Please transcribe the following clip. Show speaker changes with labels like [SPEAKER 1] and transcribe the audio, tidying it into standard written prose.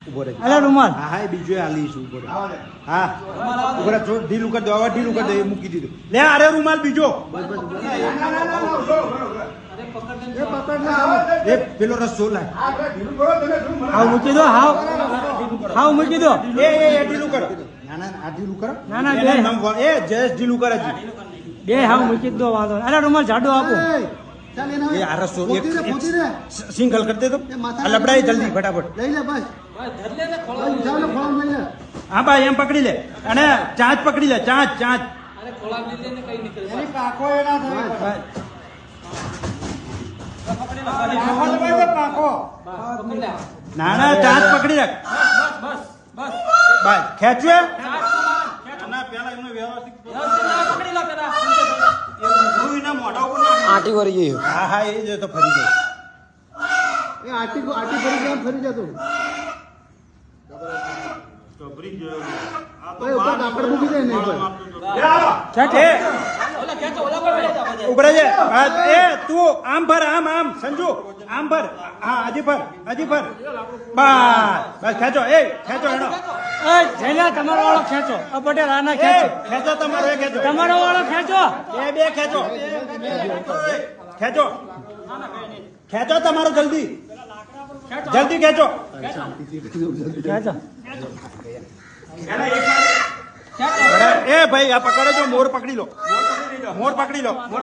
[SPEAKER 1] ઉભો રહે.
[SPEAKER 2] અલે રૂમાલ.
[SPEAKER 1] હા હા, એ બીજો આલીશું. ઉભો રહે. હા ઉભો રહે. ઢીલું કરી દો, હવે ઢીલું કરી દો. એ મૂકી દીધું. લે અરે રૂમાલ બીજો. એ પેલો રસ્સો લાય.
[SPEAKER 2] હાવ મૂકી દો, હાવ મૂકી દો.
[SPEAKER 1] એ ઢીલું કરો. ના ના, આ ઢીલું કરો.
[SPEAKER 2] ના ના,
[SPEAKER 1] એના નામ એ જયેશ ઢીલું કરે છે.
[SPEAKER 2] બે હાવ મૂકી દો વાંધો. અરે રૂમાલ જાડો આપો.
[SPEAKER 1] એ આ રસ્સો એક સિંગલ કરી દે તો લબડાઈ જલ્દી ફટાફટ. હા ભાઈ એમ પકડી લે અને ચાંચ પકડી લે. ચાંચ ના ના, ચાંચ પકડી રાખ. બસ ખેંચવે.
[SPEAKER 3] આટી વળી ગઈ.
[SPEAKER 1] હા હા, એ જ તો ફરી જાય.
[SPEAKER 3] આટી ફરી ગયા, ફરી જતો. કાપડ મૂકી દે ને
[SPEAKER 1] ઉભરે છે. એ તું આમ ભર, આમ સંજુ આમ ભર. હા હજી ભર. બસ ખેંચો. એ ખેંચો એનો.
[SPEAKER 2] જયલા તમારો વાળો ખેંચો. પટેલ આના ખેંચો.
[SPEAKER 1] ખેંચો તમારો. એ ખેંચો.
[SPEAKER 2] તમારો વાળો ખેંચો.
[SPEAKER 1] બે ખેંચો. ખેંચો તમારો જલ્દી ખેંચો.
[SPEAKER 2] ખેંચો.
[SPEAKER 1] એ ભાઈ આ પકડો. મોર પકડી લો.